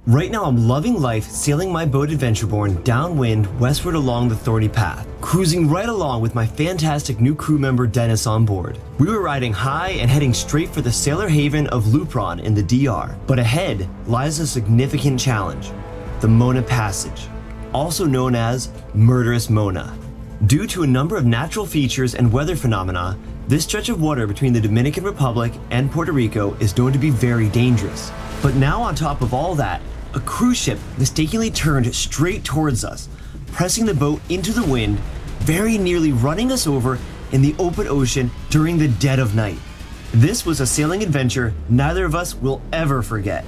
Right now I'm loving life sailing my boat Adventureborn downwind westward along the thorny path, cruising right along with my fantastic new crew member Dennis on board. We were riding high and heading straight for the sailor haven of Luperon in the DR, but ahead lies a significant challenge, the Mona Passage, also known as Murderous Mona. Due to a number of natural features and weather phenomena, this stretch of water between the Dominican Republic and Puerto Rico is known to be very dangerous. But now on top of all that, a cruise ship mistakenly turned straight towards us, pressing the boat into the wind, very nearly running us over in the open ocean during the dead of night. This was a sailing adventure neither of us will ever forget.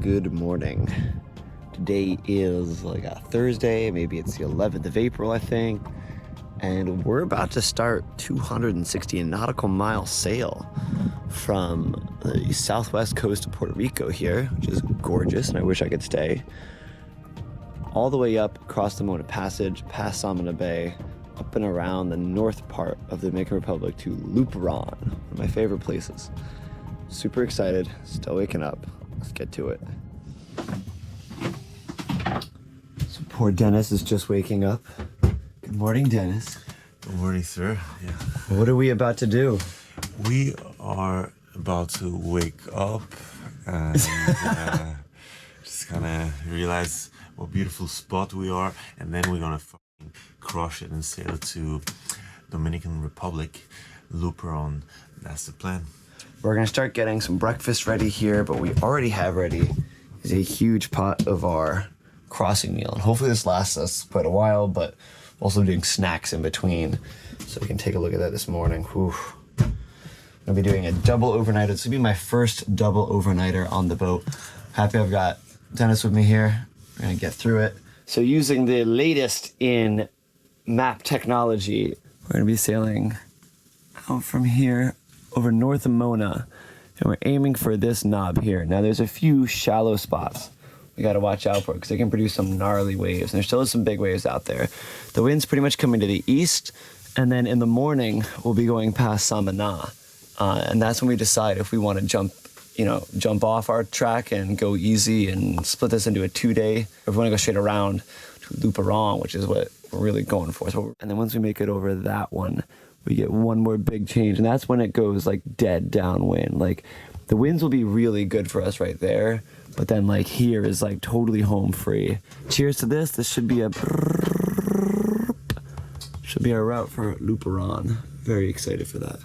Good morning. Today is like a Thursday, maybe it's the 11th of April, I think. And we're about to start 260 nautical mile sail from the southwest coast of Puerto Rico here, which is gorgeous, and I wish I could stay. All the way up across the Mona Passage, past Samana Bay, up and around the north part of the Dominican Republic to Luperon, one of my favorite places. Super excited, still waking up. Let's get to it. So poor Dennis is just waking up. Good morning, Dennis. Good morning, sir. Yeah. What are we about to do? We are about to wake up and just kind of realize what beautiful spot we are, and then we're gonna fucking crush it and sail to Dominican Republic, Luperon. That's the plan. We're gonna start getting some breakfast ready here, but we already have ready is a huge pot of our crossing meal. And hopefully this lasts us quite a while, but also doing snacks in between. So we can take a look at that this morning. Whew. I'm gonna be doing a double overnighter. This will be my first double overnighter on the boat. Happy I've got Dennis with me here. We're gonna get through it. So using the latest in map technology, we're gonna be sailing out from here over north of Mona, and we're aiming for this knob here. Now there's a few shallow spots we gotta watch out for because they can produce some gnarly waves, and there still is some big waves out there. The wind's pretty much coming to the east, and then in the morning we'll be going past Samana, and that's when we decide if we want to jump off our track and go easy and split this into a 2-day, or if we want to go straight around to Luperon, which is what we're really going for. And then once we make it over that one, we get one more big change, and that's when it goes like dead downwind. Like the winds will be really good for us right there, but then like here is like totally home free. Cheers to this. This should be our route for Luperon. Very excited for that.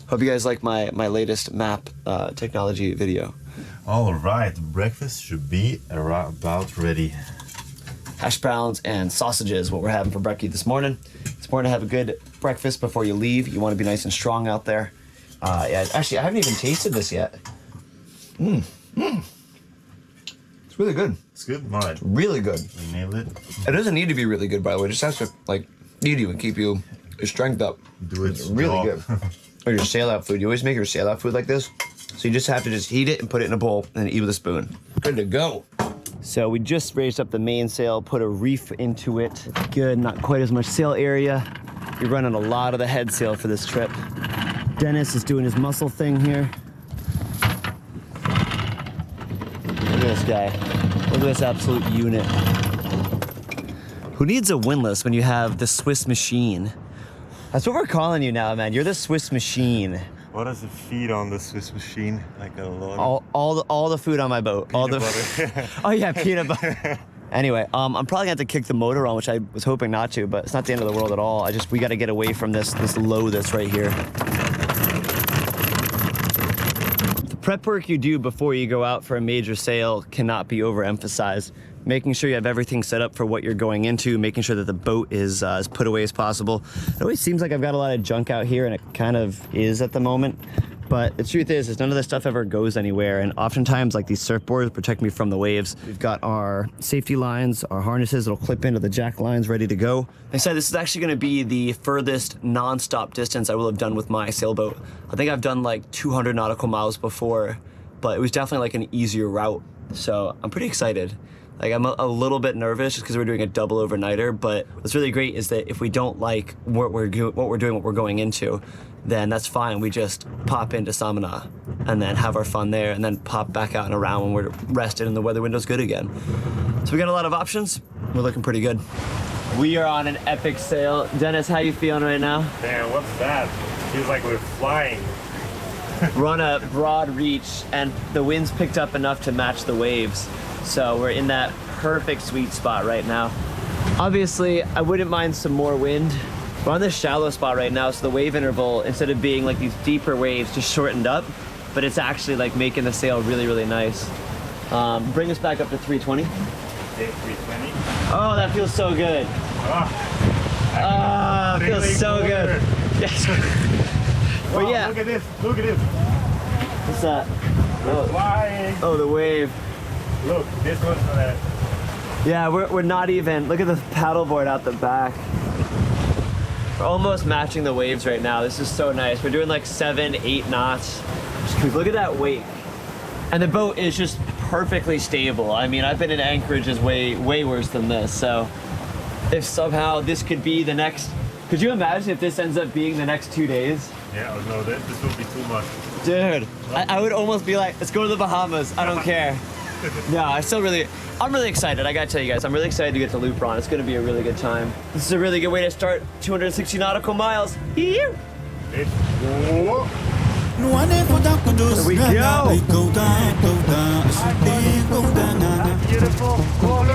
Hope you guys like my latest map technology video. All right, breakfast should be about ready. Hash browns and sausages, what we're having for brekkie this morning. It's important to have a good breakfast before you leave. You want to be nice and strong out there. Yeah, actually, I haven't even tasted this yet. It's really good. It's good? All right. Really good. We nailed it. It doesn't need to be really good, by the way. It just has to, like, feed you and keep your strength up. Do it. It's really good. Or your sail-out food. You always make your sail-out food like this. So you just have to just heat it and put it in a bowl and then eat with a spoon. Good to go. So we just raised up the mainsail, put a reef into it. Good, not quite as much sail area. You're running a lot of the head sail for this trip. Dennis is doing his muscle thing here. Look at this guy. Look at this absolute unit. Who needs a windlass when you have the Swiss machine? That's what we're calling you now, man. You're the Swiss machine. What does it feed on the Swiss machine? Like a lot of... All the food on my boat. Peanut butter. Oh yeah, peanut butter. Anyway, I'm probably gonna have to kick the motor on, which I was hoping not to, but it's not the end of the world at all. We gotta get away from this low that's right here. The prep work you do before you go out for a major sail cannot be overemphasized. Making sure you have everything set up for what you're going into, making sure that the boat is as put away as possible. It always seems like I've got a lot of junk out here, and it kind of is at the moment. But the truth is none of this stuff ever goes anywhere, and oftentimes like these surfboards protect me from the waves. We've got our safety lines, our harnesses that'll clip into the jack lines ready to go. Like I said, this is actually gonna be the furthest non-stop distance I will have done with my sailboat. I think I've done like 200 nautical miles before, but it was definitely like an easier route. So I'm pretty excited. Like I'm a little bit nervous just because we're doing a double overnighter, but what's really great is that if we don't like what we're doing, what we're going into, then that's fine. We just pop into Samana and then have our fun there and then pop back out and around when we're rested and the weather window's good again. So we got a lot of options. We're looking pretty good. We are on an epic sail. Dennis, how you feeling right now? Man, what's that? Feels like we're flying. We're on a broad reach and the wind's picked up enough to match the waves. So we're in that perfect sweet spot right now. Obviously, I wouldn't mind some more wind. We're on this shallow spot right now, so the wave interval, instead of being like these deeper waves, just shortened up, but it's actually like making the sail really, really nice. Bring us back up to 320. Okay, 320. Oh, that feels so good. It feels so good. Yes. Wow, But yeah. Look at this, look at this. What's that? We're flying. Oh, the wave. Look, this one's gonna... Yeah, we're not even. Look at the paddleboard out the back. We're almost matching the waves right now. This is so nice. We're doing like 7, 8 knots. Look at that wake. And the boat is just perfectly stable. I mean, I've been in anchorages way worse than this. So if somehow this could be the next, could you imagine if this ends up being the next 2 days? Yeah, no, this will be too much. Dude, I would almost be like, let's go to the Bahamas. I don't care. No, I'm really excited. I gotta tell you guys, I'm really excited to get to Luperon. It's gonna be a really good time. This is a really good way to start 260 nautical miles. Here It's... we go. Beautiful. Oh,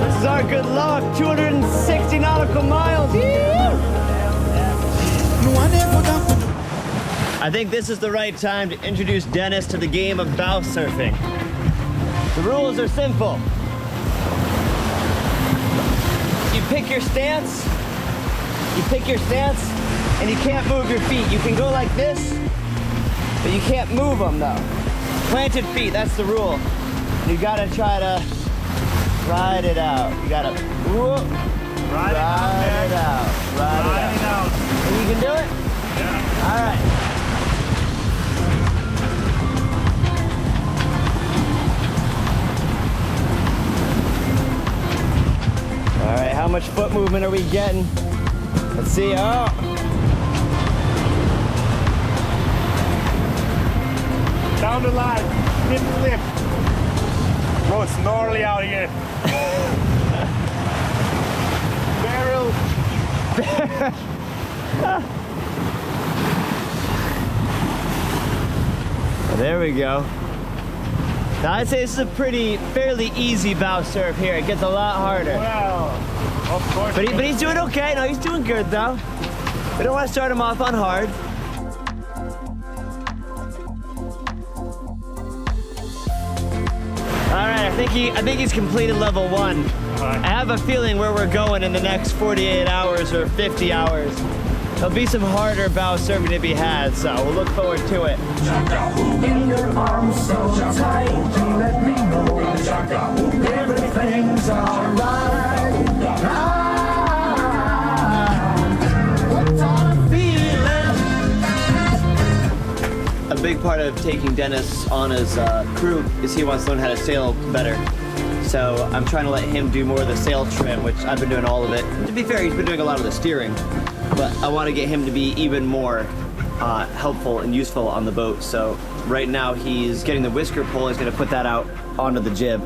This is our good luck. 260 nautical miles. I think this is the right time to introduce Dennis to the game of bow surfing. The rules are simple. You pick your stance, and you can't move your feet. You can go like this, but you can't move them though. Planted feet, that's the rule. You gotta try to ride it out. You gotta ride it out. And you can do it? yeah. All right. All right, how much foot movement are we getting? Let's see. Oh. Down the line, hit the lip. Bro, it's gnarly out here. Barrel. There we go. Now I'd say this is a fairly easy bow serve here. It gets a lot harder. Well, of course. But he's doing okay. No, he's doing good though. We don't want to start him off on hard. All right, I think he's completed level 1. I have a feeling where we're going in the next 48 hours or 50 hours. There'll be some harder bow serving to be had, so we'll look forward to it. In your arms so tight, you let me know everything's alright. What I'm feeling. A big part of taking Dennis on as crew is he wants to learn how to sail better. So I'm trying to let him do more of the sail trim, which I've been doing all of it. To be fair, he's been doing a lot of the steering, but I want to get him to be even more helpful and useful on the boat. So right now he's getting the whisker pole. He's going to put that out onto the jib.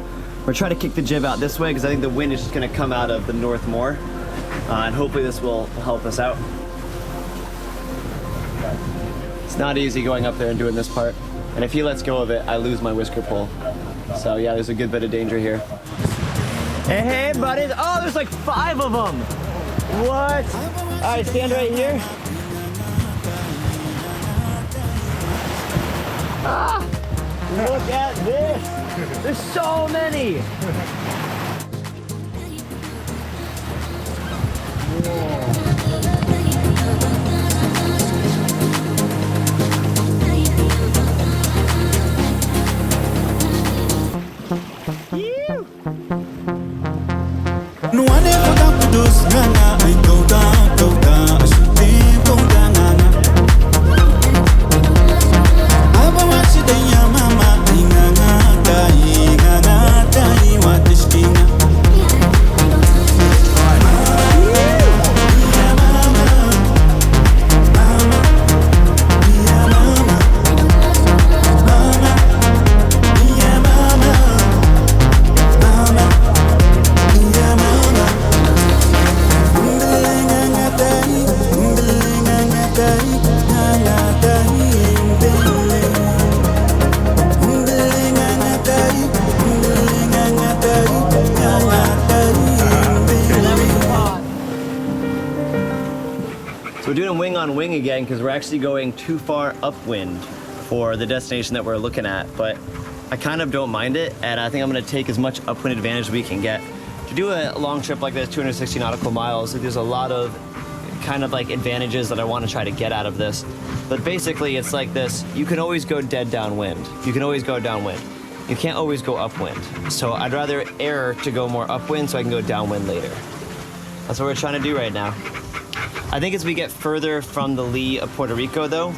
We're trying to kick the jib out this way because I think the wind is just going to come out of the north more, and hopefully this will help us out. It's not easy going up there and doing this part, and if he lets go of it, I lose my whisker pole. So yeah, there's a good bit of danger here. Hey, buddies. Oh, there's like 5 of them. What? All right, stand right here. Ah, look at this. There's so many. Whoa. No one ever got to do ngana. I go down, I should think, go down, ngana. Aba washi de ya mama, ngana, dai, what is kina? We're doing wing on wing again because we're actually going too far upwind for the destination that we're looking at, but I kind of don't mind it, and I think I'm going to take as much upwind advantage as we can get. To do a long trip like this, 260 nautical miles, there's a lot of kind of like advantages that I want to try to get out of this. But basically it's like this: you can always go dead downwind. You can always go downwind. You can't always go upwind. So I'd rather err to go more upwind so I can go downwind later. That's what we're trying to do right now. I think as we get further from the lee of Puerto Rico though,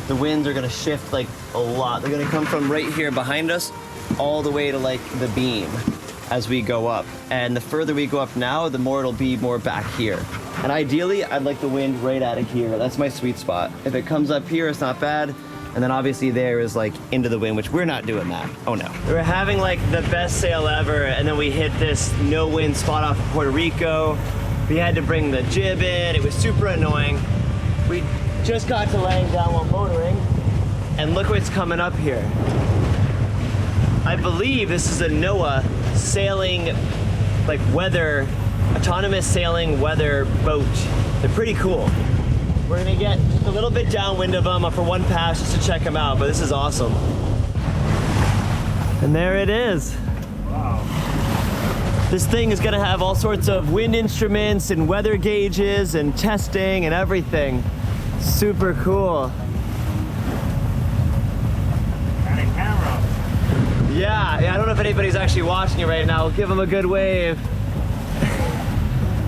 the winds are gonna shift like a lot. They're gonna come from right here behind us all the way to like the beam as we go up. And the further we go up now, the more it'll be more back here. And ideally, I'd like the wind right out of here. That's my sweet spot. If it comes up here, it's not bad. And then obviously there is like into the wind, which we're not doing that. Oh no. We were having like the best sail ever, and then we hit this no wind spot off of Puerto Rico. We had to bring the jib in. It was super annoying. We just got to laying down while motoring, and look what's coming up here. I believe this is a NOAA sailing, like weather, autonomous sailing weather boat. They're pretty cool. We're gonna get just a little bit downwind of them for one pass just to check them out, but this is awesome. And there it is. Wow. This thing is gonna have all sorts of wind instruments and weather gauges and testing and everything. Super cool. And a camera. Yeah, I don't know if anybody's actually watching it right now. We'll give them a good wave.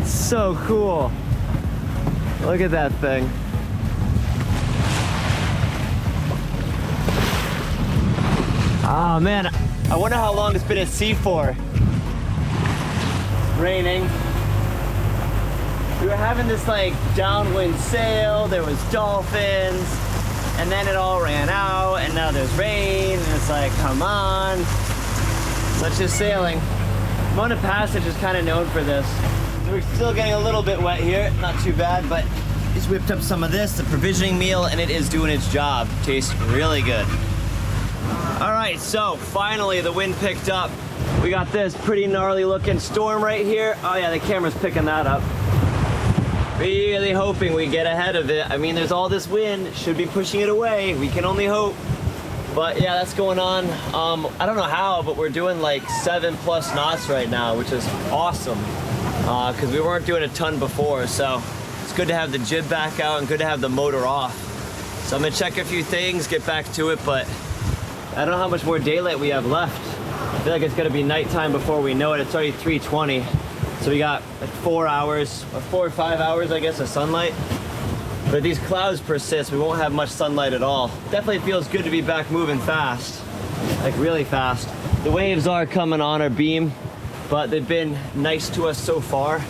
So cool. Look at that thing. Oh man, I wonder how long it's been at sea for. It's raining. We were having this like downwind sail, there was dolphins, and then it all ran out, and now there's rain, and it's like, come on. Let's just sailing. Mona Passage is kind of known for this. We're still getting a little bit wet here, not too bad, but just whipped up some of this, the provisioning meal, and it is doing its job. Tastes really good. All right, so finally the wind picked up. We got this pretty gnarly looking storm right here. Oh yeah, the camera's picking that up. Really hoping we get ahead of it. I mean, there's all this wind, should be pushing it away. We can only hope. But yeah, that's going on. I don't know how, but we're doing like 7+ knots right now, which is awesome. Because we weren't doing a ton before, so it's good to have the jib back out and good to have the motor off. So I'm gonna check a few things, get back to it, but I don't know how much more daylight we have left. I feel like it's gonna be nighttime before we know it. It's already 3:20. So we got like 4 hours, or 4 or 5 hours, I guess, of sunlight. But if these clouds persist, we won't have much sunlight at all. Definitely feels good to be back moving fast, like really fast. The waves are coming on our beam, but they've been nice to us so far.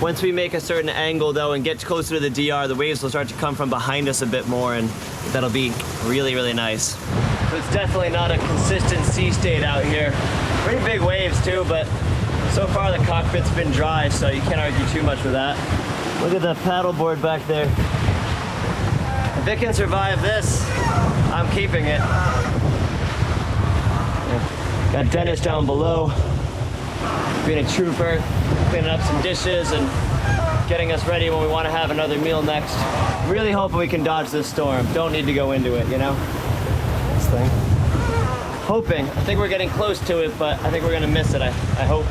Once we make a certain angle though and get closer to the DR, the waves will start to come from behind us a bit more, and that'll be really, really nice. So it's definitely not a consistent sea state out here. Pretty big waves too, but so far the cockpit's been dry, so you can't argue too much with that. Look at the paddleboard back there. If it can survive this, I'm keeping it. Yeah. Got Dennis down below, being a trooper, cleaning up some dishes and getting us ready when we want to have another meal next. Really hoping we can dodge this storm. Don't need to go into it, you know? This thing. Hoping. I think we're getting close to it, but I think we're gonna miss it, I hope.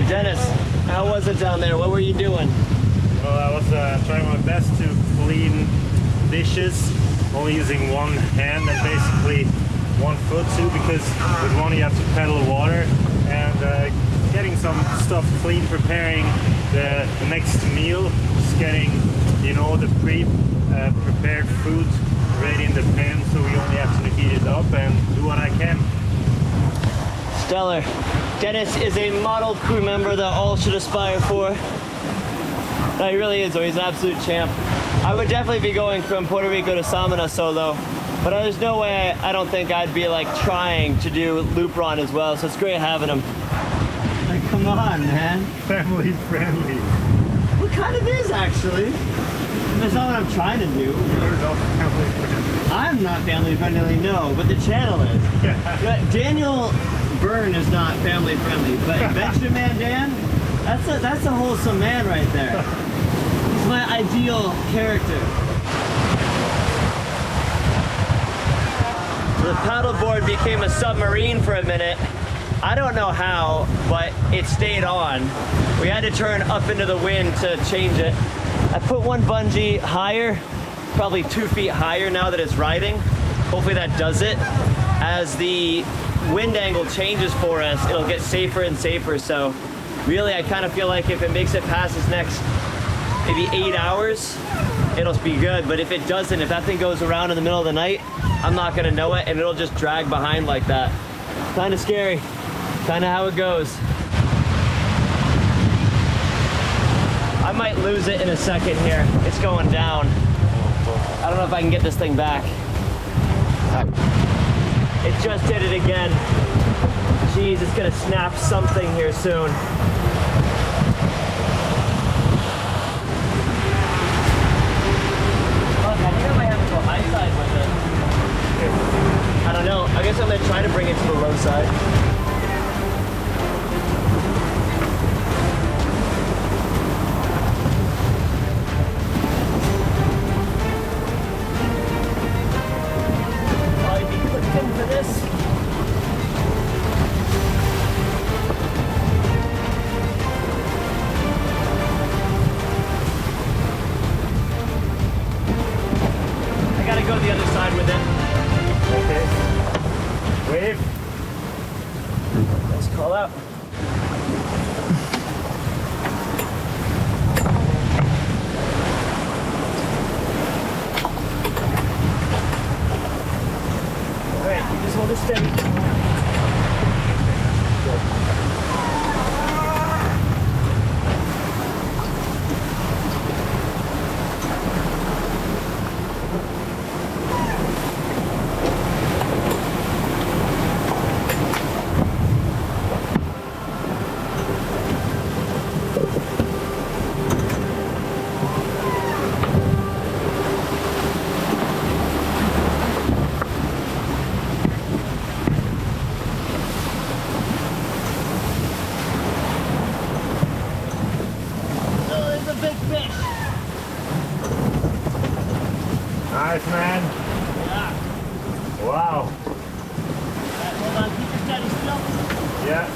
Dennis, how was it down there? What were you doing? Well, I was trying my best to clean dishes, only using one hand and basically one foot too, because with one you have to pedal water, and getting some stuff clean, preparing the next meal, just getting, you know, the prepared food ready in the pan, so we only have to heat it up and do what I can. Stellar. Dennis is a model crew member that all should aspire for. No, he really is, though. He's an absolute champ. I would definitely be going from Puerto Rico to Samana solo, but there's no way I don't think I'd be like trying to do Luperon as well, so it's great having him. Like, come on, man. Family friendly. What kind of is, actually? That's not what I'm trying to do. You're not family friendly. I'm not family friendly, no, but the channel is. Yeah. Daniel Byrne is not family friendly, but Adventureman Dan, that's a wholesome man right there. He's my ideal character. The paddleboard became a submarine for a minute. I don't know how, but it stayed on. We had to turn up into the wind to change it. I put one bungee higher, probably 2 feet higher now that it's riding. Hopefully that does it. As the wind angle changes for us, it'll get safer and safer. So really, I kind of feel like if it makes it past this next maybe 8 hours, it'll be good. But if it doesn't, if that thing goes around in the middle of the night, I'm not gonna know it, and it'll just drag behind like that. Kind of scary, kind of how it goes. I might lose it in a second here. It's going down. I don't know if I can get this thing back. It just did it again. Jeez, it's gonna snap something here soon. Look, I think I might have to go high side with it. I don't know. I guess I'm gonna try to bring it to the low side. Nice, man. Yeah. Wow. Hold on, keep your steady still. Yeah.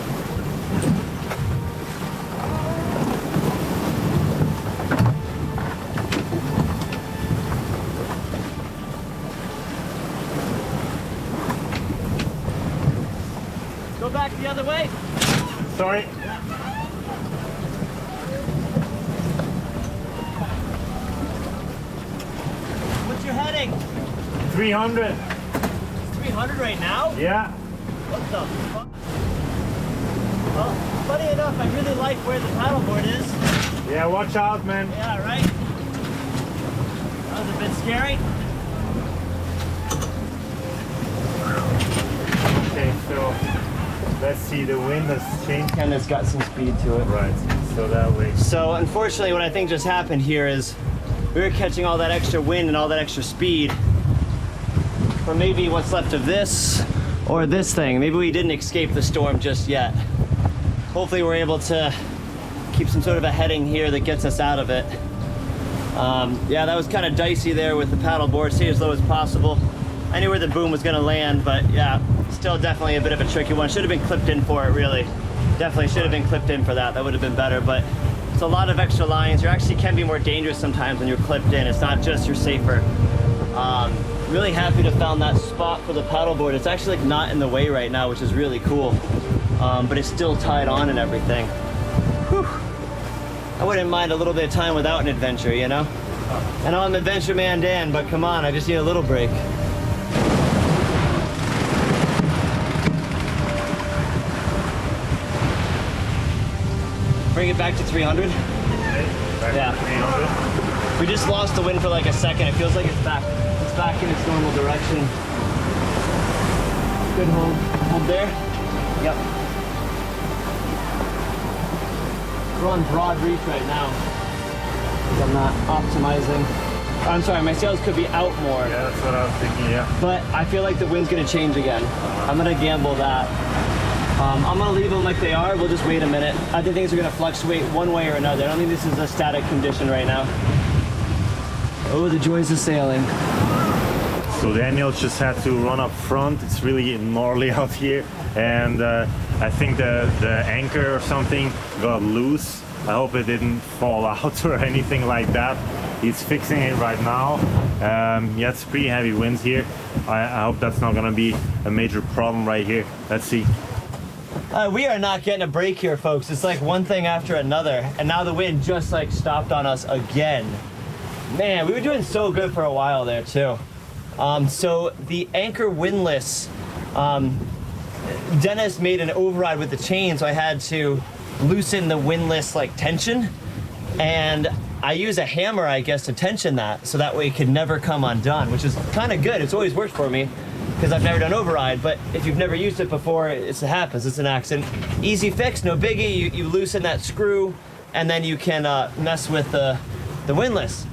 Go back the other way. Sorry. What's your heading? 300. 300 right now? Yeah. What the fuck? Well, funny enough, I really like where the paddleboard is. Yeah, watch out, man. Yeah, right? That was a bit scary. Okay, so let's see, the wind has changed. And it's got some speed to it. Right, so that way. So unfortunately, what I think just happened here is we were catching all that extra wind and all that extra speed from maybe what's left of this or this thing. Maybe we didn't escape the storm just yet. Hopefully we're able to keep some sort of a heading here that gets us out of it. Yeah, that was kind of dicey there with the paddleboard. Stay as low as possible. I knew where the boom was going to land, but yeah, still definitely a bit of a tricky one. Should have been clipped in for it, really. Definitely should have been clipped in for that. That would have been better, but it's a lot of extra lines. You actually can be more dangerous sometimes when you're clipped in. It's not just you're safer. Really happy to have found that spot for the paddleboard. It's actually like not in the way right now, which is really cool. But it's still tied on and everything. Whew. I wouldn't mind a little bit of time without an adventure, you know? I know I'm Adventureman Dan, but come on, I just need a little break. Bring it back to 300? Back Yeah. to 300. We just lost the wind for like a second. It feels like it's back in its normal direction. Good hold. Hold there. Yep. We're on broad reef right now. I'm not optimizing. I'm sorry, my sails could be out more. Yeah, that's what I was thinking, yeah. But I feel like the wind's gonna change again. I'm gonna gamble that. I'm gonna leave them like they are. We'll just wait a minute. I think things are gonna fluctuate one way or another. I don't think this is a static condition right now. Oh, the joys of sailing. So Daniel just had to run up front. It's really gnarly out here. And I think the anchor or something got loose. I hope it didn't fall out or anything like that. He's fixing it right now. Yeah, it's pretty heavy winds here. I hope that's not gonna be a major problem right here. Let's see. We are not getting a break here, folks. It's like one thing after another. And now the wind just like stopped on us again. Man, we were doing so good for a while there too. So the anchor windlass, Dennis made an override with the chain, so I had to loosen the windlass like tension. And I use a hammer, I guess, to tension that, so that way it could never come undone, which is kind of good. It's always worked for me, because I've never done override, but if you've never used it before, it happens, it's an accident. Easy fix, no biggie, you loosen that screw, and then you can mess with the windlass.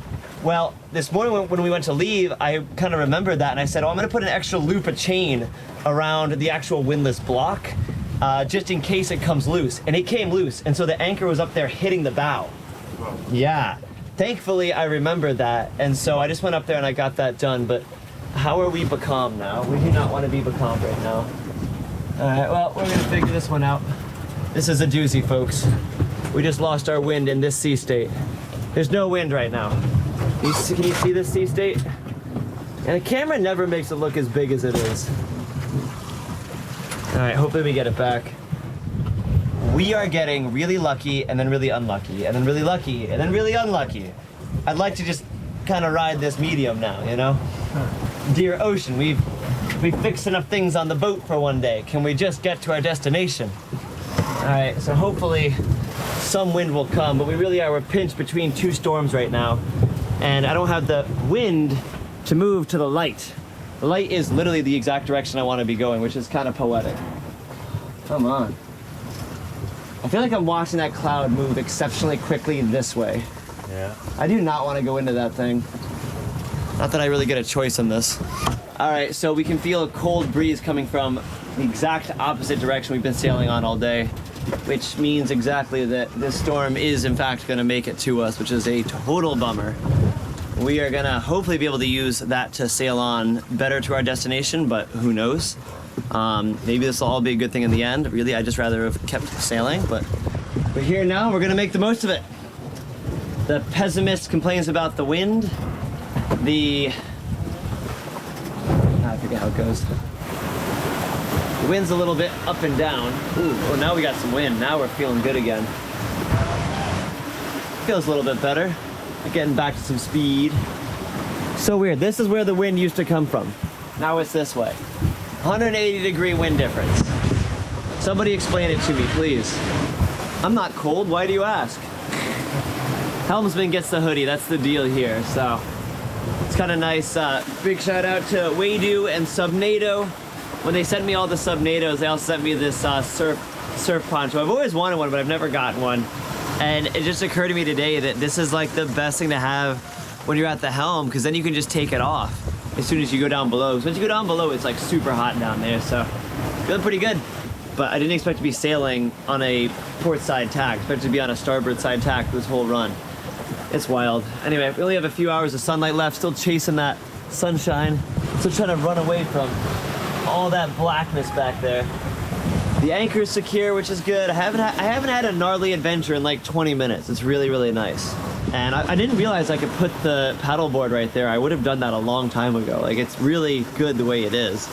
Well, this morning when we went to leave, I kind of remembered that, and I said, oh, I'm gonna put an extra loop of chain around the actual windlass block, just in case it comes loose. And it came loose, and so the anchor was up there hitting the bow. Yeah, thankfully I remembered that, and so I just went up there and I got that done, but how are we becalmed now? We do not want to be becalmed right now. All right, well, we're gonna figure this one out. This is a doozy, folks. We just lost our wind in this sea state. There's no wind right now. Can you see this sea state? And the camera never makes it look as big as it is. All right, hopefully we get it back. We are getting really lucky and then really unlucky and then really lucky and then really unlucky. I'd like to just kind of ride this medium now, you know? Dear ocean, we've fixed enough things on the boat for one day. Can we just get to our destination? All right, so hopefully some wind will come, but we're pinched between two storms right now. And I don't have the wind to move to the light. The light is literally the exact direction I want to be going, which is kind of poetic. Come on. I feel like I'm watching that cloud move exceptionally quickly this way. Yeah. I do not want to go into that thing. Not that I really get a choice in this. All right, so we can feel a cold breeze coming from the exact opposite direction we've been sailing on all day, which means exactly that this storm is in fact going to make it to us, which is a total bummer. We are gonna hopefully be able to use that to sail on better to our destination, but who knows? Maybe this will all be a good thing in the end. Really, I'd just rather have kept sailing, but we're here now. We're gonna make the most of it. The pessimist complains about the wind. I forget how it goes. The wind's a little bit up and down. Ooh, oh, now we got some wind. Now we're feeling good again. Feels a little bit better. We're getting back to some speed. So weird. This is where the wind used to come from. Now it's this way. 180-degree wind difference. Somebody explain it to me, please. I'm not cold. Why do you ask? Helmsman gets the hoodie. That's the deal here. So it's kind of nice. Big shout out to Wadu and Subnado. When they sent me all the Subnados, they also sent me this surf poncho. I've always wanted one, but I've never gotten one. And it just occurred to me today that this is like the best thing to have when you're at the helm, because then you can just take it off as soon as you go down below. So once you go down below, it's like super hot down there. So feeling pretty good. But I didn't expect to be sailing on a port side tack. I expected to be on a starboard side tack this whole run. It's wild. Anyway, we only have a few hours of sunlight left, still chasing that sunshine. Still trying to run away from all that blackness back there. The anchor is secure, which is good. I haven't had a gnarly adventure in like 20 minutes. It's really, really nice. And I didn't realize I could put the paddleboard right there. I would have done that a long time ago. Like, it's really good the way it is.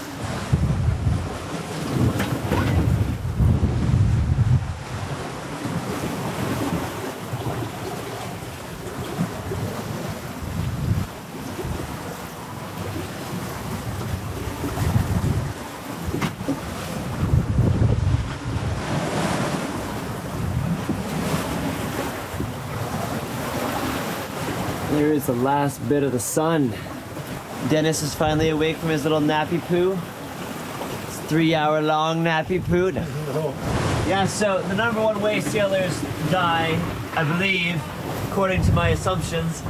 There is the last bit of the sun. Dennis is finally awake from his little nappy poo. It's 3-hour-long nappy poo. Yeah, so the #1 way sailors die, I believe, according to my assumptions,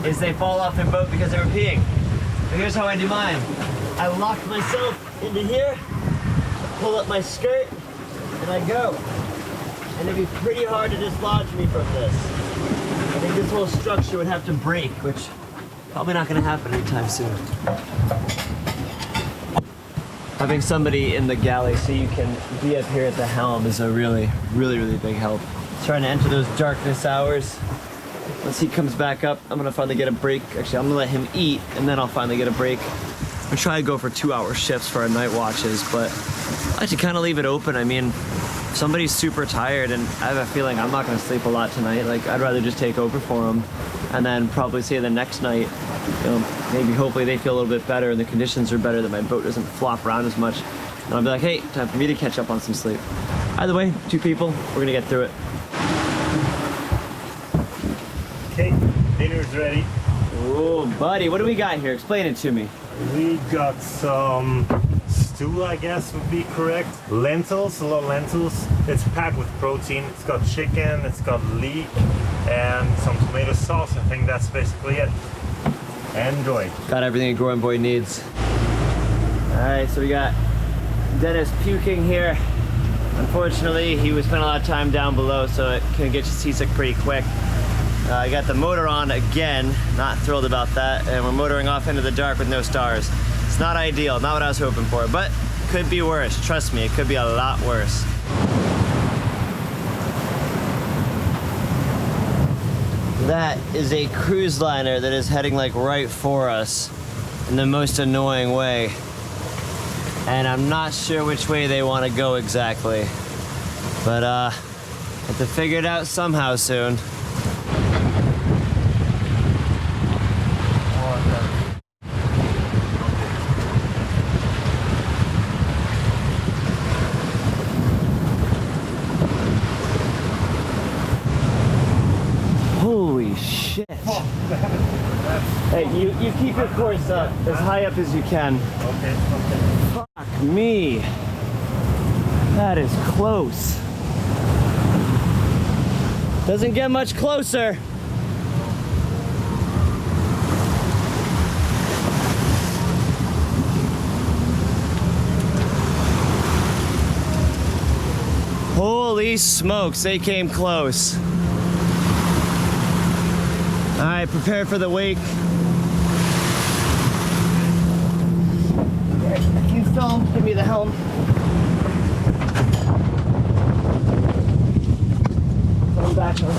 is they fall off their boat because they were peeing. But here's how I do mine. I lock myself into here, pull up my skirt, and I go. And it'd be pretty hard to dislodge me from this. I think this whole structure would have to break, which probably not going to happen anytime soon. Having somebody in the galley so you can be up here at the helm is a really, really, really big help. Trying to enter those darkness hours. Once he comes back up, I'm going to finally get a break. Actually, I'm going to let him eat, and then I'll finally get a break. I try to go for 2-hour shifts for our night watches, but I like to kind of leave it open. I mean, if somebody's super tired and I have a feeling I'm not going to sleep a lot tonight, like, I'd rather just take over for them and then probably say the next night, you know, maybe hopefully they feel a little bit better and the conditions are better, that my boat doesn't flop around as much, and I'll be like, hey, time for me to catch up on some sleep. Either way, 2 people, we're gonna get through it. Okay, dinner's ready. Oh, buddy, what do we got here? Explain it to me. We got some stew, I guess would be correct. Lentils, a lot of lentils. It's packed with protein. It's got chicken, it's got leek, and some tomato sauce. I think that's basically it. Enjoy. Got everything a growing boy needs. All right, so we got Dennis puking here. Unfortunately, he was spending a lot of time down below, so it can get you seasick pretty quick. I got the motor on again, not thrilled about that, and we're motoring off into the dark with no stars. It's not ideal, not what I was hoping for, but could be worse. Trust me, it could be a lot worse. That is a cruise liner that is heading like right for us in the most annoying way. And I'm not sure which way they want to go exactly, but have to figure it out somehow soon. Holy shit. Hey, you keep your course up as high up as you can. Okay. Fuck me. That is close. Doesn't get much closer. Holy smokes, they came close. All right, prepare for the wake. If you film, give me the helm. Come back on.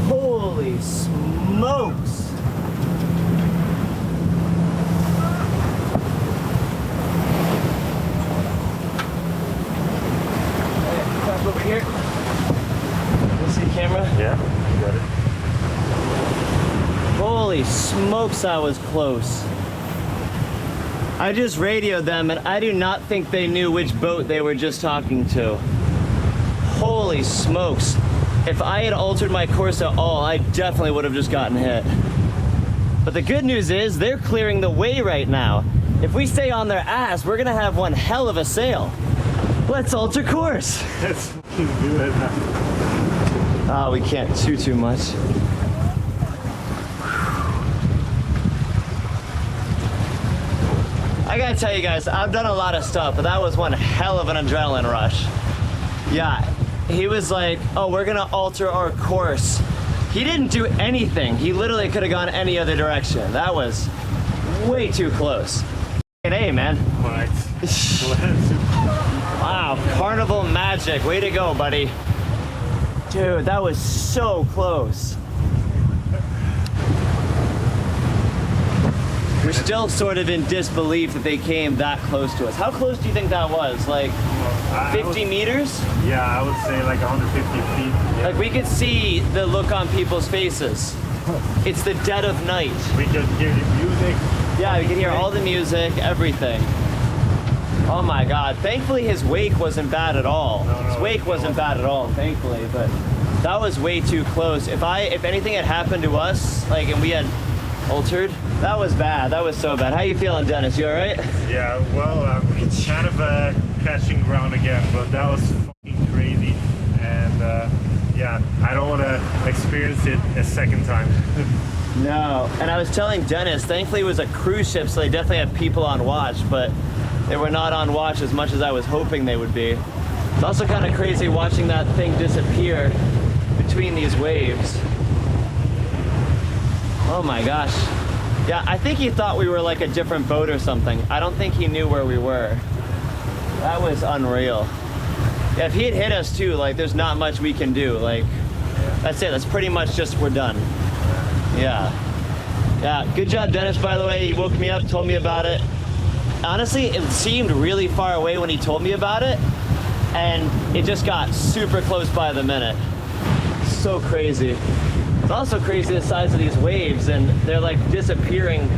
Holy smokes! Back over here. You see the camera? Yeah, you got it. Holy smokes, I was close. I just radioed them and I do not think they knew which boat they were just talking to. Holy smokes. If I had altered my course at all, I definitely would have just gotten hit. But the good news is they're clearing the way right now. If we stay on their ass, we're gonna have one hell of a sail. Let's alter course. Let's do it. Oh, we can't chew too much. I gotta tell you guys, I've done a lot of stuff, but that was one hell of an adrenaline rush. Yeah, he was like, oh, we're gonna alter our course. He didn't do anything. He literally could have gone any other direction. That was way too close. Hey, man. All right. Wow, carnival magic. Way to go, buddy. Dude, that was so close. We're still sort of in disbelief that they came that close to us. How close do you think that was? Like 50 meters? Yeah, I would say like 150 feet. Yeah. Like we could see the look on people's faces. It's the dead of night. We could hear the music. Yeah, we could hear all the music, everything. Oh my God, thankfully his wake wasn't bad at all. His wake wasn't bad at all, thankfully, but that was way too close. If anything had happened to us, like, and we had altered, that was bad, that was so bad. How you feeling, Dennis, you all right? Yeah, well, it's kind of catching ground again, but that was fucking crazy. And yeah, I don't want to experience it a second time. No, and I was telling Dennis, thankfully it was a cruise ship, so they definitely had people on watch, but they were not on watch as much as I was hoping they would be. It's also kind of crazy watching that thing disappear between these waves. Oh my gosh. Yeah, I think he thought we were like a different boat or something. I don't think he knew where we were. That was unreal. Yeah, if he had hit us too, like there's not much we can do. Like, that's it, that's pretty much just we're done. Yeah. Yeah, good job, Dennis, by the way. He woke me up, told me about it. Honestly, it seemed really far away when he told me about it, and it just got super close by the minute. So crazy. It's also crazy the size of these waves, and they're like disappearing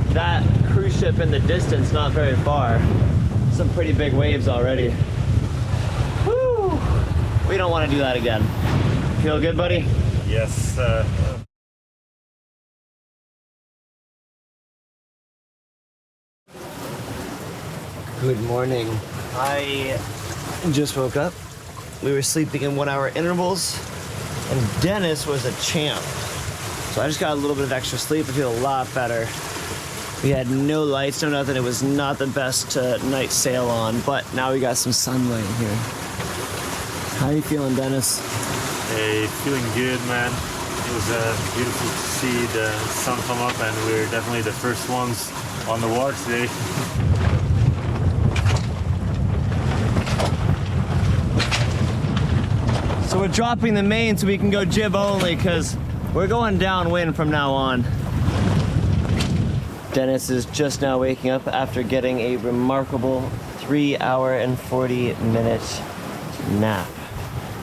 that cruise ship in the distance, not very far. Some pretty big waves already. Woo! We don't want to do that again. Feel good, buddy? Yes. Good morning. I just woke up. We were sleeping in 1 hour intervals, and Dennis was a champ. So I just got a little bit of extra sleep. I feel a lot better. We had no lights, no nothing. It was not the best night sail on, but now we got some sunlight here. How you feeling, Dennis? Hey, feeling good, man. It was beautiful to see the sun come up, and we're definitely the first ones on the water today. So we're dropping the main so we can go jib only, because we're going downwind from now on. Dennis is just now waking up after getting a remarkable 3 hour and 40 minute nap.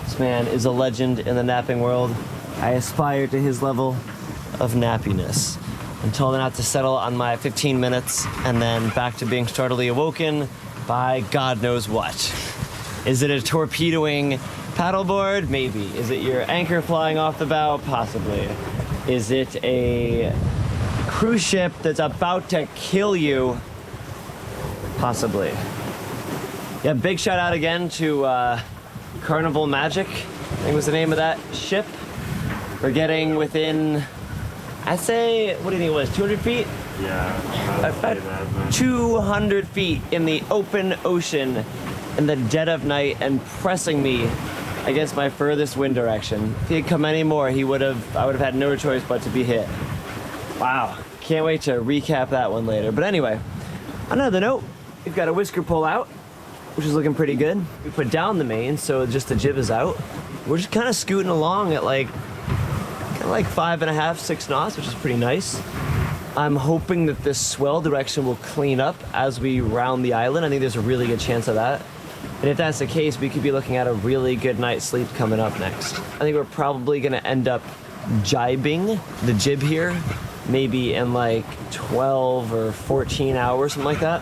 This man is a legend in the napping world. I aspire to his level of nappiness. I'm told not to settle on my 15 minutes and then back to being startlingly awoken by God knows what. Is it a torpedoing paddleboard? Maybe. Is it your anchor flying off the bow? Possibly. Is it a cruise ship that's about to kill you? Possibly. Yeah, big shout out again to Carnival Magic, I think was the name of that ship. We're getting within, I'd say, what do you think it was, 200 feet? Yeah, About 200 feet in the open ocean in the dead of night and pressing me against my furthest wind direction. If he had come any more, I would have had no choice but to be hit. Wow, can't wait to recap that one later. But anyway, on another note, we've got a whisker pull out, which is looking pretty good. We put down the main, so just the jib is out. We're just kind of scooting along at like 5.5, 6 knots, which is pretty nice. I'm hoping that this swell direction will clean up as we round the island. I think there's a really good chance of that. And if that's the case, we could be looking at a really good night's sleep coming up next. I think we're probably gonna end up jibing the jib here, maybe in like 12 or 14 hours, something like that.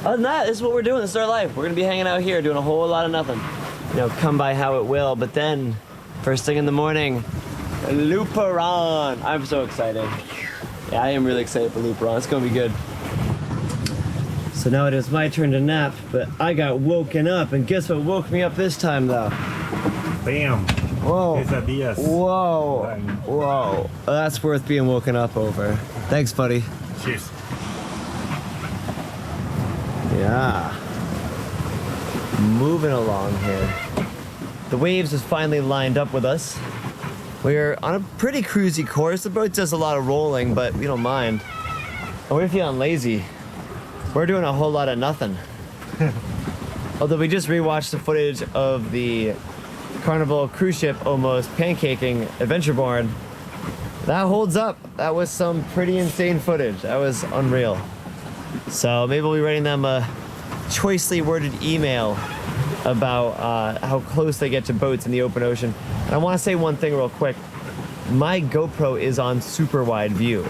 Other than that, this is what we're doing. This is our life. We're gonna be hanging out here doing a whole lot of nothing. You know, come by how it will. But then, first thing in the morning, Luperon. I'm so excited. Yeah, I am really excited for Luperon. It's gonna be good. So now it is my turn to nap, but I got woken up, and guess what woke me up this time, though? Bam. Whoa. Quesadillas. Whoa. Whoa. That's worth being woken up over. Thanks, buddy. Cheers. Yeah. Moving along here. The waves is finally lined up with us. We're on a pretty cruisy course. The boat does a lot of rolling, but we don't mind. And we're feeling lazy. We're doing a whole lot of nothing. Although we just rewatched the footage of the Carnival cruise ship almost pancaking Adventureman. That holds up. That was some pretty insane footage. That was unreal. So maybe we'll be writing them a choicely worded email about how close they get to boats in the open ocean. And I want to say one thing real quick. My GoPro is on super wide view.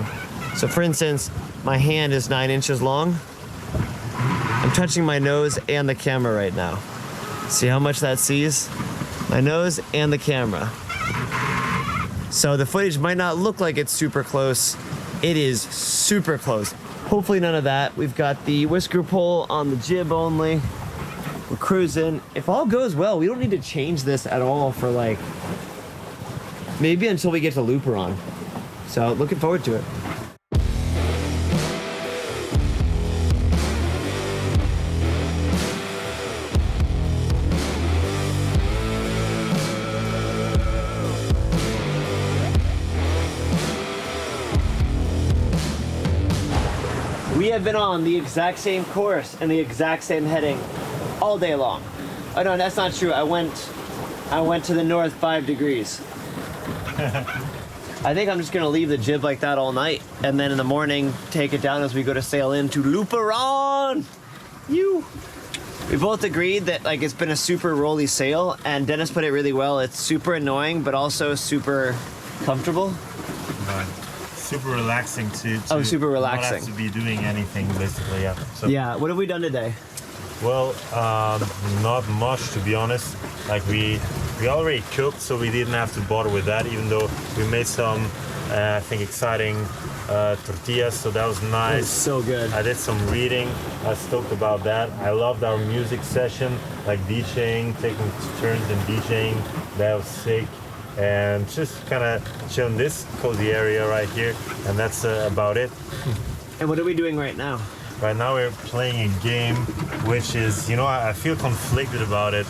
So for instance, my hand is 9 inches long. I'm touching my nose and the camera right now. See how much that sees? My nose and the camera. So the footage might not look like it's super close. It is super close. Hopefully none of that. We've got the whisker pull on the jib only. We're cruising. If all goes well, we don't need to change this at all for like, maybe until we get to Luperon. So looking forward to it. We have been on the exact same course and the exact same heading all day long. Oh no, that's not true. I went to the north 5 degrees. I think I'm just gonna leave the jib like that all night, and then in the morning take it down as we go to sail into Luperon. We both agreed that like it's been a super rolly sail, and Dennis put it really well. It's super annoying, but also super comfortable. Super relaxing to super relaxing. Not have to be doing anything basically. Yeah. So, Yeah. What have we done today? Well, not much to be honest. Like we already cooked, so we didn't have to bother with that. Even though we made some, I think exciting tortillas, so that was nice. It's so good. I did some reading. I was stoked about that. I loved our music session, like DJing, taking turns in DJing. That was sick. And just kind of chilling this cozy area right here, and that's about it. And what are we doing right now? Right now we're playing a game, which is, you know, I feel conflicted about it.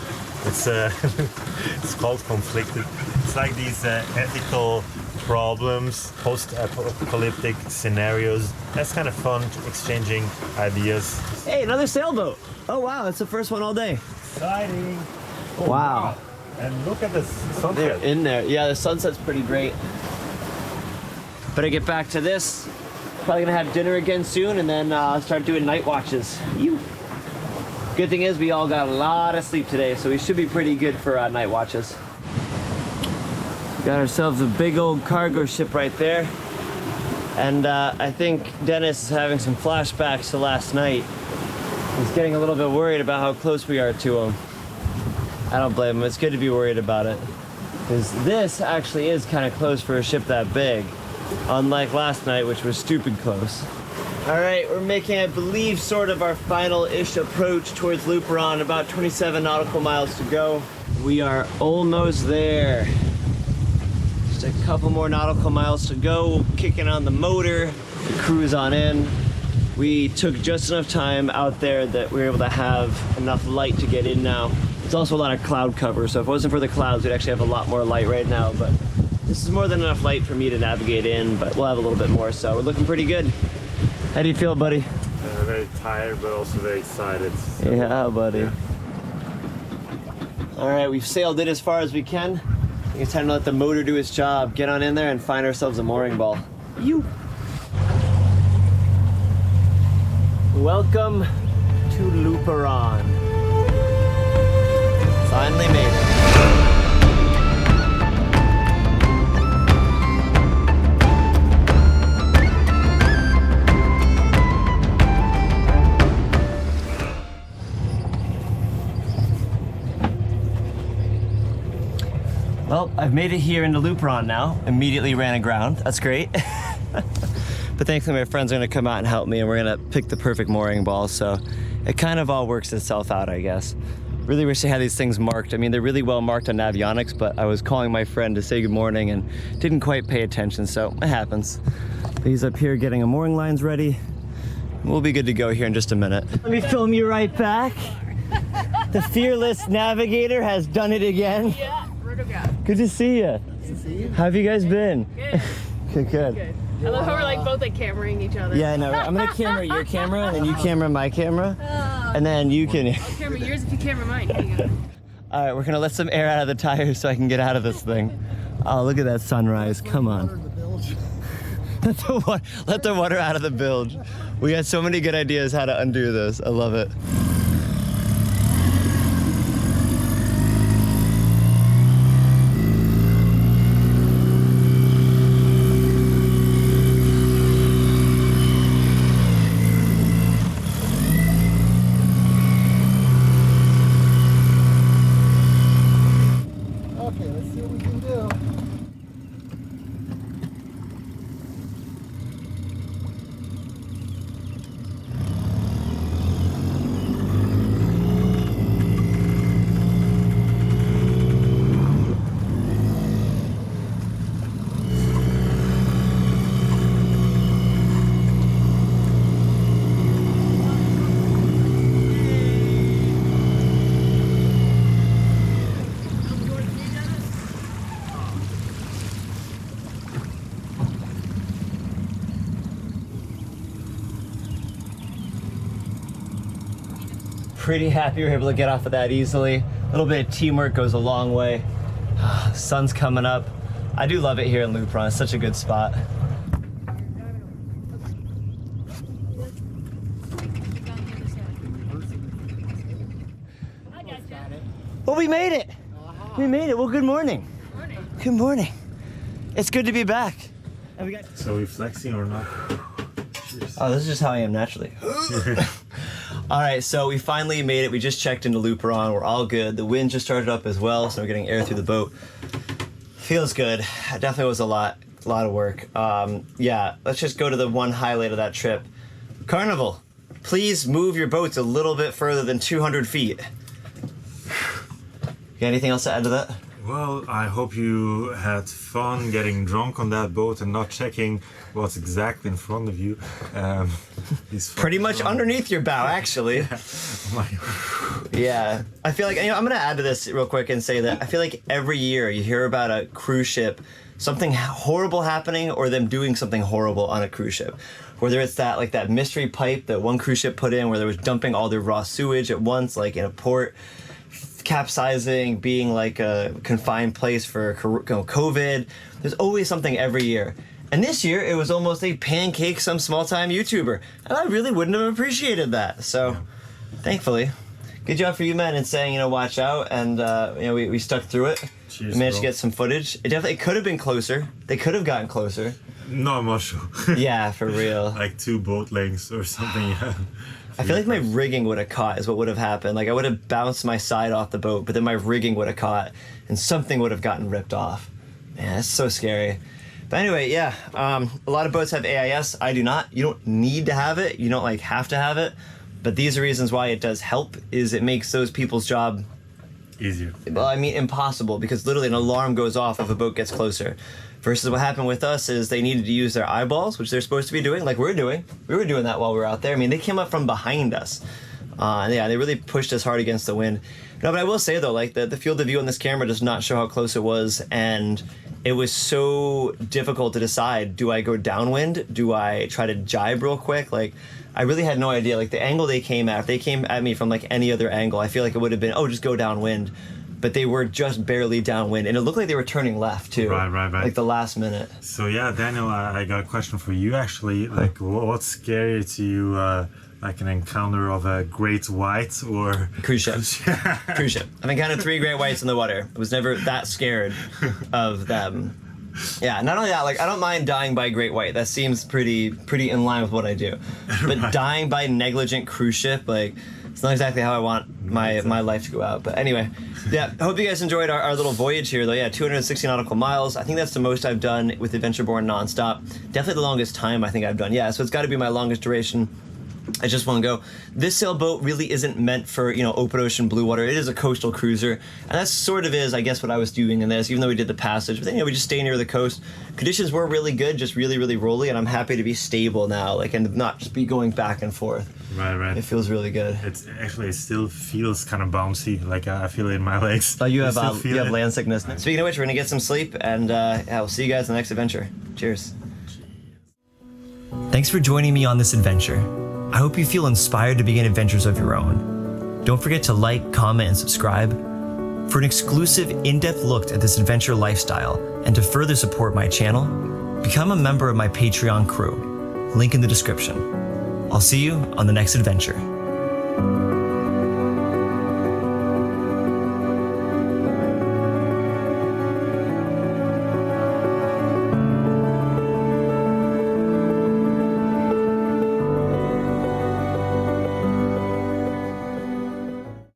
It's it's called Conflicted. It's like these ethical problems, post-apocalyptic scenarios. That's kind of fun, exchanging ideas. Hey, another sailboat. Oh wow, that's the first one all day. Exciting. Oh, Wow. And look at the sunset. They're in there. Yeah, the sunset's pretty great. Better get back to this. Probably gonna have dinner again soon, and then start doing night watches. Good thing is we all got a lot of sleep today, so we should be pretty good for night watches. Got ourselves a big old cargo ship right there. And I think Dennis is having some flashbacks to last night. He's getting a little bit worried about how close we are to him. I don't blame him. It's good to be worried about it. Because this actually is kind of close for a ship that big. Unlike last night, which was stupid close. All right, we're making, I believe, sort of our final-ish approach towards Luperon. About 27 nautical miles to go. We are almost there. Just a couple more nautical miles to go. Kicking on the motor, the cruise on in. We took just enough time out there that we were able to have enough light to get in now. There's also a lot of cloud cover, so if it wasn't for the clouds, we'd actually have a lot more light right now, but this is more than enough light for me to navigate in, but we'll have a little bit more, so we're looking pretty good. How do you feel, buddy? Very tired, but also very excited. So, Yeah, buddy. yeah. All right, we've sailed it as far as we can. I think it's time to let the motor do its job, get on in there and find ourselves a mooring ball. You. Welcome to Luperon. Finally made it. Well, I've made it here into Luperon now. Immediately ran aground. That's great. But thankfully my friends are gonna come out and help me, and we're gonna pick the perfect mooring ball, so it kind of all works itself out, I guess. Really wish they had these things marked. I mean, they're really well marked on Navionics, but I was calling my friend to say good morning and didn't quite pay attention, so it happens. But he's up here getting a mooring lines ready. We'll be good to go here in just a minute. Let me film you right back. The fearless navigator has done it again. Yeah, rotograph. Good to see you. Nice to see you. How have you guys been? Good. Good. Good. I love how we're like both like cameraing each other. Yeah, no, I'm gonna camera your camera, and then you camera my camera, and then you can. I'll camera yours if you camera mine. Here you go. All right, we're gonna let some air out of the tires so I can get out of this thing. Oh, look at that sunrise! Come on. Let the water out of the bilge. We had so many good ideas how to undo this. I love it. Pretty happy we were able to get off of that easily. A little bit of teamwork goes a long way. Sun's coming up. I do love it here in Luperon. It's such a good spot. Well, we made it. We made it. Well, good morning. Good morning. It's good to be back. And we got. So we flexing or not? Oh, this is just how I am naturally. All right, so we finally made it. We just checked into Luperon. We're all good. The wind just started up as well, so we're getting air through the boat. Feels good. It definitely was a lot of work. Yeah, let's just go to the one highlight of that trip. Carnival, please move your boats a little bit further than 200 feet. Got anything else to add to that? Well, I hope you had fun getting drunk on that boat and not checking what's exactly in front of you. Pretty much underneath your bow, actually. Yeah. Oh my. Yeah, I feel like, you know, I'm gonna add to this real quick and say that I feel like every year you hear about a cruise ship, something horrible happening or them doing something horrible on a cruise ship. Whether it's that, like that mystery pipe that one cruise ship put in where they was dumping all their raw sewage at once, like in a port, capsizing, being like a confined place for COVID. There's always something every year. And this year, it was almost a pancake some small-time YouTuber. And I really wouldn't have appreciated that. So, thankfully, good job for you men in saying, you know, watch out. And, you know, we stuck through it. Cheers, we managed to bro. get some footage. It could have been closer. They could have gotten closer. Not much. Yeah, for real. Like 2 boat lengths or something, yeah. I feel like my rigging would have caught is what would have happened. Like I would have bounced my side off the boat, but then my rigging would have caught and something would have gotten ripped off. Man, that's so scary. But anyway, yeah, a lot of boats have AIS. I do not. You don't need to have it. You don't like have to have it. But these are reasons why it does help, is it makes those people's job Easier. well, I mean, impossible, because literally an alarm goes off if a boat gets closer. Versus what happened with us is they needed to use their eyeballs, which they're supposed to be doing, like we're doing. We were doing that while we were out there. I mean, they came up from behind us. Yeah, they really pushed us hard against the wind. No, but I will say though, like the field of view on this camera does not show how close it was, and it was so difficult to decide, do I go downwind? Do I try to jibe real quick? Like, I really had no idea. Like, the angle they came at, if they came at me from like any other angle, I feel like it would have been, oh, just go downwind. But they were just barely downwind, and it looked like they were turning left too. Right. Like the last minute. So yeah, Daniel, I got a question for you actually. Like, what's scarier to you, like an encounter of a great white or Cruise ship. Cruise ship. I've encountered 3 great whites in the water. I was never that scared of them. Yeah, not only that, like I don't mind dying by great white. That seems pretty in line with what I do. But dying by negligent cruise ship, like it's not exactly how I want my life to go out. But anyway, yeah, I hope you guys enjoyed our little voyage here though. Yeah, 260 nautical miles. I think that's the most I've done with Adventureborn nonstop. Definitely the longest time I think I've done. Yeah, so it's got to be my longest duration. I just want to go. This sailboat really isn't meant for, you know, open ocean blue water. It is a coastal cruiser, and that sort of is, I guess, what I was doing in this, even though we did the passage. But then, you know, we just stay near the coast. Conditions were really good, just really rolly, and I'm happy to be stable now, like, and not just be going back and forth. Right. It feels really good. It's actually, it still feels kind of bouncy. Like I feel it in my legs. Oh, you have it? land sickness. Speaking of which, we're gonna get some sleep, and yeah, we'll see you guys in the next adventure. Cheers. Thanks for joining me on this adventure. I hope you feel inspired to begin adventures of your own. Don't forget to like, comment, and subscribe. For an exclusive, in-depth look at this adventure lifestyle, and to further support my channel, become a member of my Patreon crew. Link in the description. I'll see you on the next adventure.